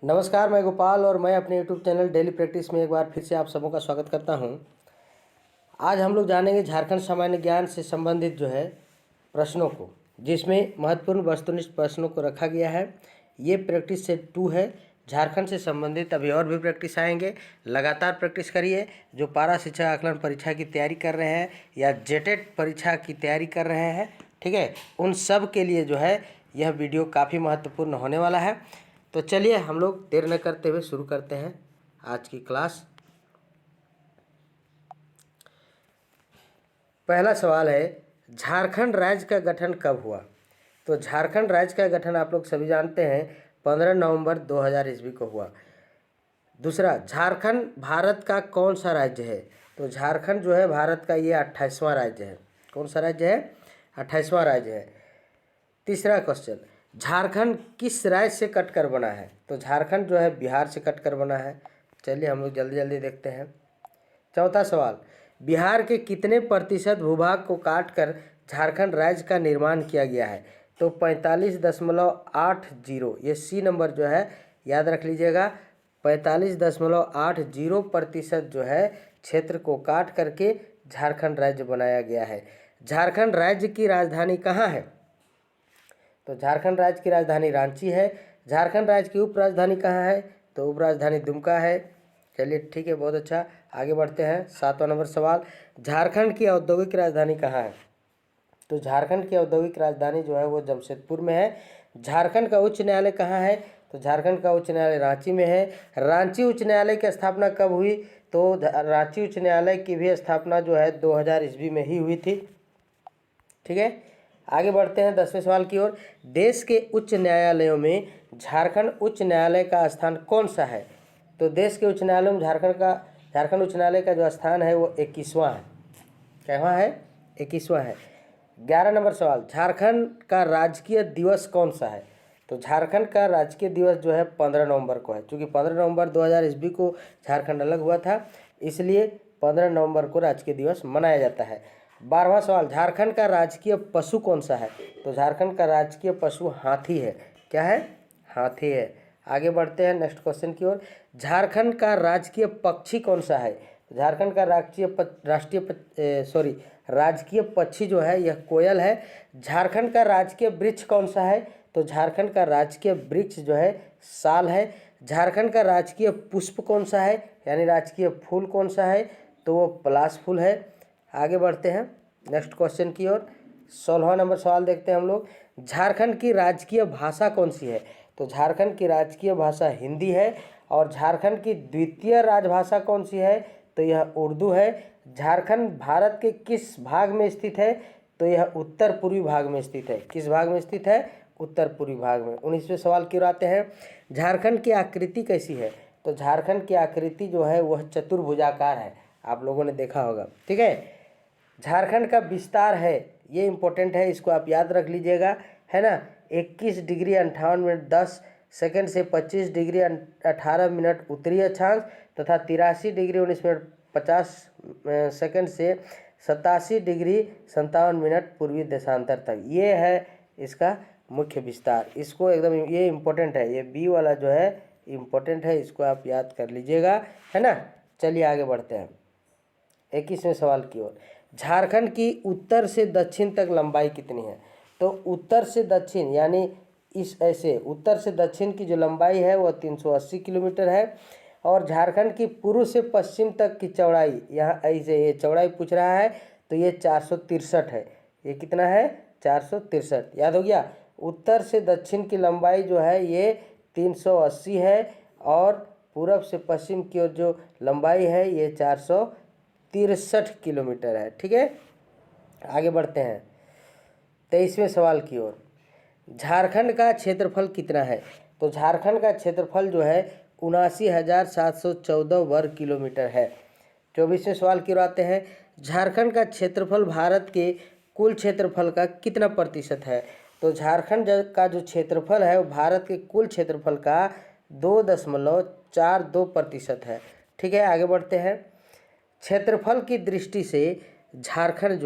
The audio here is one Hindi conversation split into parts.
नमस्कार, मैं गोपाल और मैं अपने यूट्यूब चैनल डेली प्रैक्टिस में एक बार फिर से आप सबों का स्वागत करता हूं। आज हम लोग जानेंगे झारखंड सामान्य ज्ञान से संबंधित प्रश्नों को, जिसमें महत्वपूर्ण वस्तुनिष्ठ प्रश्नों को रखा गया है। ये प्रैक्टिस सेट 2 है। झारखंड से संबंधित अभी और भी प्रैक्टिस आएंगे। लगातार प्रैक्टिस करिए। जो पारा शिक्षक आकलन परीक्षा की तैयारी कर रहे हैं या जेटेट परीक्षा की तैयारी कर रहे हैं, ठीक है, उन सब के लिए यह वीडियो काफ़ी महत्वपूर्ण होने वाला है। तो चलिए हम लोग देर न करते हुए शुरू करते हैं आज की क्लास। पहला सवाल है, झारखंड राज्य का गठन कब हुआ? तो झारखंड राज्य का गठन आप लोग सभी जानते हैं 15 नवंबर 2000 ईस्वी को हुआ। दूसरा, झारखंड भारत का कौन सा राज्य है? तो झारखंड भारत का ये 28वां राज्य है। कौन सा राज्य है? 28वां राज्य है। तीसरा क्वेश्चन, झारखंड किस राज्य से कटकर बना है? तो झारखंड बिहार से कटकर बना है। चलिए हम लोग जल्दी जल्दी देखते हैं। चौथा सवाल, बिहार के कितने प्रतिशत भूभाग को काटकर झारखंड राज्य का निर्माण किया गया है? तो 45.80। ये सी नंबर याद रख लीजिएगा। 45.80% क्षेत्र को काट करके झारखंड राज्य बनाया गया है। झारखंड राज्य की राजधानी कहाँ है? तो झारखंड राज्य की राजधानी रांची है। झारखंड राज्य की उपराजधानी कहाँ है? तो उपराजधानी दुमका है। चलिए ठीक है, बहुत अच्छा। आगे बढ़ते हैं। 7वां नंबर सवाल, झारखंड की औद्योगिक राजधानी कहाँ है? तो झारखंड की औद्योगिक राजधानी वो जमशेदपुर में है। झारखंड का उच्च न्यायालय कहाँ है? तो झारखंड का उच्च न्यायालय रांची में है। रांची उच्च न्यायालय की स्थापना कब हुई? तो रांची उच्च न्यायालय की भी स्थापना 2000 ईस्वी में ही हुई थी। ठीक है, आगे बढ़ते हैं 10वें सवाल की ओर। देश के उच्च न्यायालयों में झारखंड उच्च न्यायालय का स्थान कौन सा है? तो देश के उच्च न्यायालयों में झारखंड उच्च न्यायालय का जो स्थान है वो 21वां है। कहवा है? 21वां है। 11 नंबर सवाल, झारखंड का राजकीय दिवस कौन सा है? तो झारखंड का राजकीय दिवस 15 नवंबर को है। क्योंकि 15 नवंबर 2000 ईस्वी को झारखंड अलग हुआ था, इसलिए 15 नवंबर को राजकीय दिवस मनाया जाता है। 12वां सवाल, झारखंड का राजकीय पशु कौन सा है? तो झारखंड का राजकीय पशु हाथी है। क्या है? हाथी है। आगे बढ़ते हैं नेक्स्ट क्वेश्चन की ओर। झारखंड का राजकीय पक्षी कौन सा है? झारखंड का राजकीय पक्षी यह कोयल है। झारखंड का राजकीय वृक्ष कौन सा है? तो झारखंड का राजकीय वृक्ष साल है। झारखंड का राजकीय पुष्प कौन सा है, यानी राजकीय फूल कौन सा है? तो वो पलाश फूल है। आगे बढ़ते हैं नेक्स्ट क्वेश्चन की ओर। 16वां नंबर सवाल देखते हैं हम लोग। झारखंड की राजकीय भाषा कौन सी है? तो झारखंड की राजकीय भाषा हिंदी है। और झारखंड की द्वितीय राजभाषा कौन सी है? तो यह उर्दू है। झारखंड भारत के किस भाग में स्थित है? तो यह उत्तर पूर्वी भाग में स्थित है। किस भाग में स्थित है? उत्तर पूर्वी भाग में। 19वें सवाल की ओर आते हैं। झारखंड की आकृति कैसी है? तो झारखंड की आकृति वह चतुर्भुजाकार है। आप लोगों ने देखा होगा। ठीक है। झारखंड का विस्तार है, ये इम्पोर्टेंट है, इसको आप याद रख लीजिएगा, है ना। 21 डिग्री 58 मिनट 10 सेकंड से 25 डिग्री 18 मिनट उत्तरी अक्षांश तथा 83 डिग्री 19 मिनट 50 सेकंड से 87 डिग्री 57 मिनट पूर्वी देशांतर तक, ये है इसका मुख्य विस्तार। इसको एकदम ये इम्पोर्टेंट है, ये बी वाला इम्पोर्टेंट है, इसको आप याद कर लीजिएगा, है ना। चलिए आगे बढ़ते हैं 21वें सवाल की ओर। झारखंड की उत्तर से दक्षिण तक लंबाई कितनी है? तो उत्तर से दक्षिण यानी उत्तर से दक्षिण की जो लंबाई है वह 380 किलोमीटर है। और झारखंड की पूर्व से पश्चिम तक की चौड़ाई, यहाँ ऐसे ये चौड़ाई पूछ रहा है, तो ये 463 है। ये कितना है? 463। याद हो गया। उत्तर से दक्षिण की लंबाई ये 380 है और पूरब से पश्चिम की ओर जो लंबाई है ये 463 किलोमीटर है। ठीक है, आगे बढ़ते हैं 23वें सवाल की ओर। झारखंड का क्षेत्रफल कितना है? तो झारखंड का क्षेत्रफल 79,714 वर्ग किलोमीटर है। 24वें सवाल की ओर आते हैं। झारखंड का क्षेत्रफल भारत के कुल क्षेत्रफल का कितना प्रतिशत है? तो झारखंड का जो क्षेत्रफल है वो भारत के कुल क्षेत्रफल का 2.42% है। ठीक है, आगे बढ़ते हैं। क्षेत्रफल की दृष्टि से झारखंड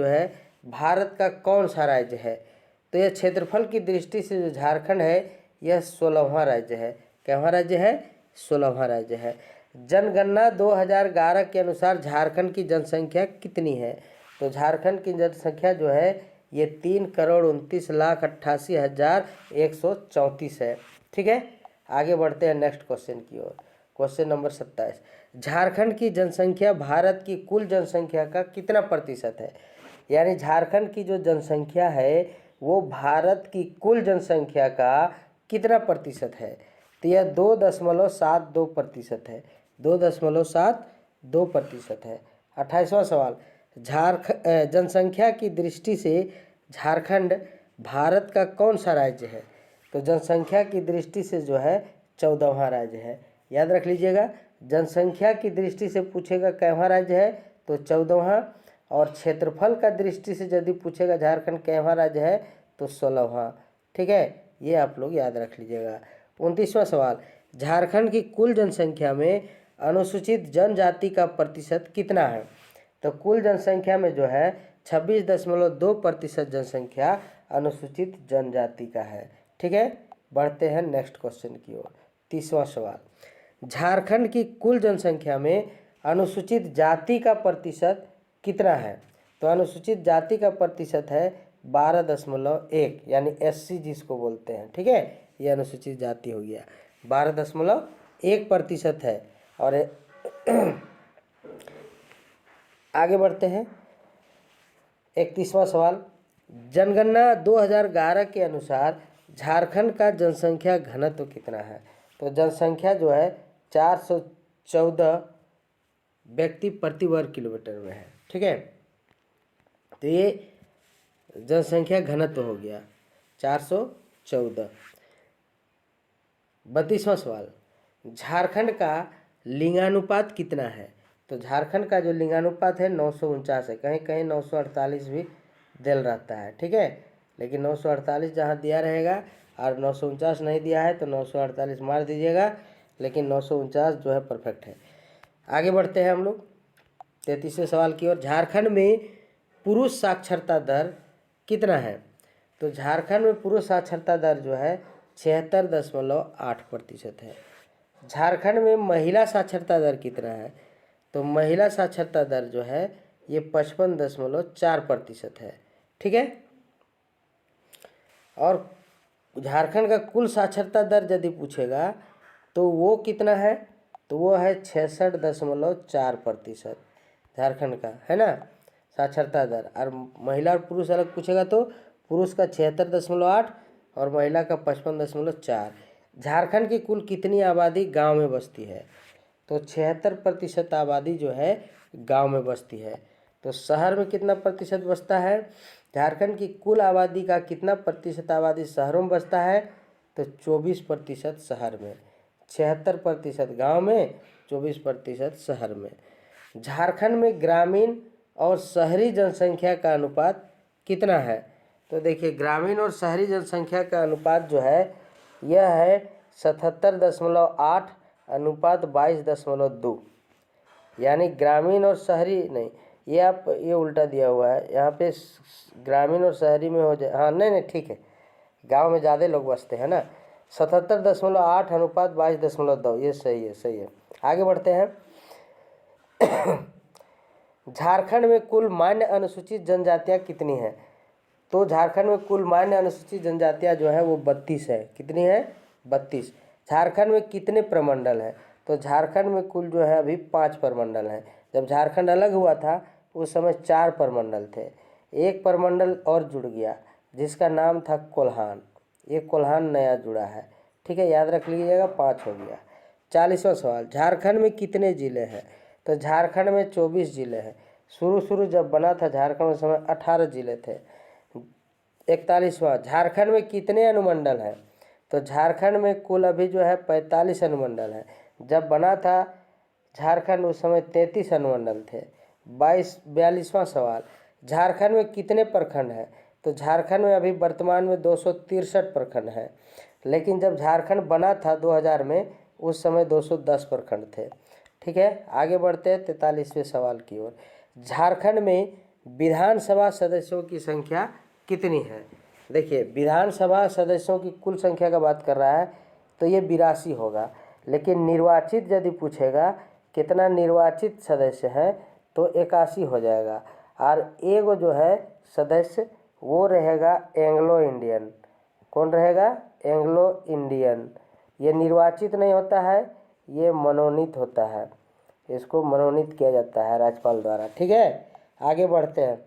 भारत का कौन सा राज्य है? तो यह क्षेत्रफल की दृष्टि से जो झारखंड है यह 16वां राज्य है। कैवा राज्य है? 16वां राज्य है। जनगणना 2011 के अनुसार झारखंड की जनसंख्या कितनी है? तो झारखंड की जनसंख्या जो है ये 3,29,88,134 है। ठीक है, आगे बढ़ते हैं नेक्स्ट क्वेश्चन की ओर। क्वेश्चन नंबर 27, झारखंड की जनसंख्या भारत की कुल जनसंख्या का कितना प्रतिशत है? यानी झारखंड की जो जनसंख्या है वो भारत की कुल जनसंख्या का कितना प्रतिशत है? तो यह 2.72% है। 2.72% है। 28वां सवाल, जनसंख्या की दृष्टि से झारखंड भारत का कौन सा राज्य है? तो जनसंख्या की दृष्टि से जो है 14वां राज्य है। याद रख लीजिएगा, जनसंख्या की दृष्टि से पूछेगा कैवा राज्य है तो 14वां, और क्षेत्रफल का दृष्टि से यदि पूछेगा झारखंड कैवा राज्य है तो 16वां। ठीक है, ये आप लोग याद रख लीजिएगा। 29वां सवाल, झारखंड की कुल जनसंख्या में अनुसूचित जनजाति का प्रतिशत कितना है? तो कुल जनसंख्या में जो है 26.2% जनसंख्या अनुसूचित जनजाति का है। ठीक है, बढ़ते हैं नेक्स्ट क्वेश्चन की ओर। 30वां सवाल, झारखंड की कुल जनसंख्या में अनुसूचित जाति का प्रतिशत कितना है? तो अनुसूचित जाति का प्रतिशत है 12.1, यानी SC जिसको बोलते हैं। ठीक है, ये अनुसूचित जाति हो गया, 12.1% है। और आगे बढ़ते हैं। 31वां सवाल, जनगणना 2011 के अनुसार झारखंड का जनसंख्या घनत्व कितना है? तो जनसंख्या जो है 414 व्यक्ति प्रति वर्ग किलोमीटर में है। ठीक है, तो ये जनसंख्या घनत्व हो गया 414। 32वां सवाल, झारखंड का लिंगानुपात कितना है? तो झारखंड का जो लिंगानुपात है 949 है। कहीं कहीं 948 भी दिल रहता है। ठीक है, लेकिन 948 जहाँ दिया रहेगा और 949 नहीं दिया है तो 948 मार दीजिएगा, लेकिन 949 जो है परफेक्ट है। आगे बढ़ते हैं हम लोग 33वें सवाल की ओर। झारखंड में पुरुष साक्षरता दर कितना है? तो झारखंड में पुरुष साक्षरता दर जो है 76.8% है। झारखंड में महिला साक्षरता दर कितना है? तो महिला साक्षरता दर जो है ये 55.4% है। ठीक है, और झारखंड का कुल साक्षरता दर यदि पूछेगा तो वो कितना है? तो वो है 66.4% झारखंड का, है ना, साक्षरता दर। और महिला और पुरुष अलग पूछेगा तो पुरुष का 76.8 और महिला का 55.4। झारखंड की कुल कितनी आबादी गांव में बसती है? तो 76% आबादी जो है गांव में बसती है। तो शहर में कितना प्रतिशत बसता है? झारखंड की कुल आबादी का कितना प्रतिशत आबादी शहरों में बसता है? तो 24% शहर में, 76% गांव में, 24% शहर में। झारखंड में ग्रामीण और शहरी जनसंख्या का अनुपात कितना है? तो देखिए, ग्रामीण और शहरी जनसंख्या का अनुपात जो है यह है 77.8 अनुपात 22.2, यानी ग्रामीण और शहरी नहीं, ये उल्टा दिया हुआ है यहाँ पे, ग्रामीण और शहरी में हो जाए। हाँ, नहीं ठीक है, गांव में ज़्यादा लोग बसते हैं ना। 77.8 अनुपात 22.2, ये सही है। आगे बढ़ते हैं। झारखंड में कुल मान्य अनुसूचित जनजातियाँ कितनी हैं? तो झारखंड में कुल मान्य अनुसूचित जनजातियाँ जो है वो 32 है। कितनी है? 32। झारखंड में कितने प्रमंडल हैं? तो झारखंड में कुल जो है अभी 5 प्रमंडल हैं। जब झारखंड अलग हुआ था उस समय 4 प्रमंडल थे। एक प्रमंडल और जुड़ गया जिसका नाम था कोल्हान, ये कोल्हान नया जुड़ा है। ठीक है, याद रख लीजिएगा, 5 हो गया। 40वां सवाल, झारखंड में कितने ज़िले हैं? तो झारखंड में 24 ज़िले हैं। शुरू जब बना था झारखंड उस समय 18 ज़िले थे। 41वां, झारखंड में कितने अनुमंडल हैं? तो झारखंड में कुल अभी जो है 45 अनुमंडल हैं। जब बना था झारखंड उस समय 33 अनुमंडल थे। 42वां सवाल, झारखंड में कितने प्रखंड हैं? तो झारखंड में अभी वर्तमान में 263 प्रखंड हैं, लेकिन जब झारखंड बना था 2000 में उस समय 210 प्रखंड थे। ठीक है, आगे बढ़ते हैं 43वें सवाल की ओर। झारखंड में विधानसभा सदस्यों की संख्या कितनी है? देखिए, विधानसभा सदस्यों की कुल संख्या का बात कर रहा है, तो तो ये 82 होगा। लेकिन निर्वाचित यदि पूछेगा कितना निर्वाचित सदस्य है तो 81 हो जाएगा। और एगो जो है सदस्य वो रहेगा एंग्लो इंडियन। कौन रहेगा? Anglo Indian. ये निर्वाचित नहीं होता है, ये मनोनीत होता है, इसको मनोनीत किया जाता है राज्यपाल द्वारा। ठीक है, आगे बढ़ते हैं।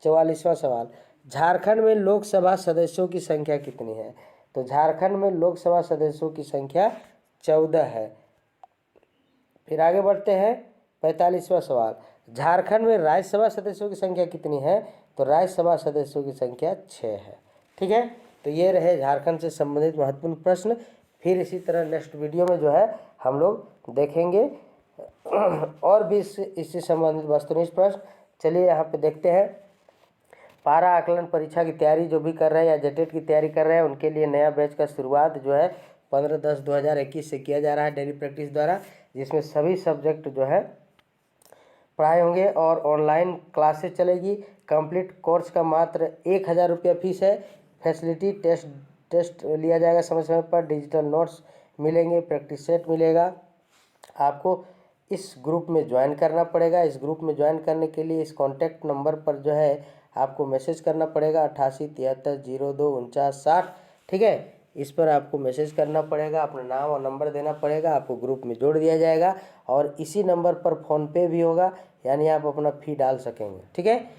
44वां सवाल, झारखंड में लोकसभा सदस्यों की संख्या कितनी है? तो झारखंड में लोकसभा सदस्यों की संख्या 14 है। फिर आगे बढ़ते हैं। 45वां सवाल, झारखंड में राज्यसभा सदस्यों की संख्या कितनी है? तो राज्यसभा सदस्यों की संख्या 6 है। ठीक है, तो ये रहे झारखंड से संबंधित महत्वपूर्ण प्रश्न। फिर इसी तरह नेक्स्ट वीडियो में जो है हम लोग देखेंगे और भी इससे संबंधित वस्तुनिष्ठ प्रश्न। चलिए यहाँ पे देखते हैं। पारा आकलन परीक्षा की तैयारी जो भी कर रहे हैं या जेटेट की तैयारी कर रहे हैं उनके लिए नया बैच का शुरुआत जो है 15/10/2021 से किया जा रहा है डेली प्रैक्टिस द्वारा, जिसमें सभी सब्जेक्ट जो है पढ़ाए होंगे और ऑनलाइन क्लासेस चलेगी। कंप्लीट कोर्स का मात्र 1000 रुपया फीस है। फैसिलिटी टेस्ट लिया जाएगा समय समय पर, डिजिटल नोट्स मिलेंगे, प्रैक्टिस सेट मिलेगा। आपको इस ग्रुप में ज्वाइन करना पड़ेगा। इस ग्रुप में ज्वाइन करने के लिए इस कॉन्टैक्ट नंबर पर जो है आपको मैसेज करना पड़ेगा 8873024960। ठीक है, इस पर आपको मैसेज करना पड़ेगा, अपना नाम और नंबर देना पड़ेगा, आपको ग्रुप में जोड़ दिया जाएगा और इसी नंबर पर फ़ोनपे भी होगा, यानी आप अपना फ़ी डाल सकेंगे। ठीक है,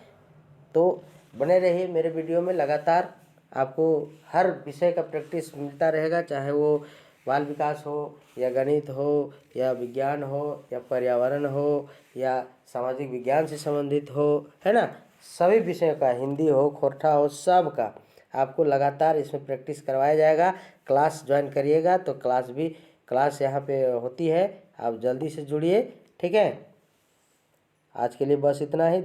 तो बने रहिए मेरे वीडियो में। लगातार आपको हर विषय का प्रैक्टिस मिलता रहेगा, चाहे वो बाल विकास हो या गणित हो या विज्ञान हो या पर्यावरण हो या सामाजिक विज्ञान से संबंधित हो, है ना, सभी विषयों का, हिंदी हो, खोरठा हो, सब का आपको लगातार इसमें प्रैक्टिस करवाया जाएगा। क्लास ज्वाइन करिएगा तो क्लास यहाँ पे होती है, आप जल्दी से जुड़िए। ठीक है, आज के लिए बस इतना ही।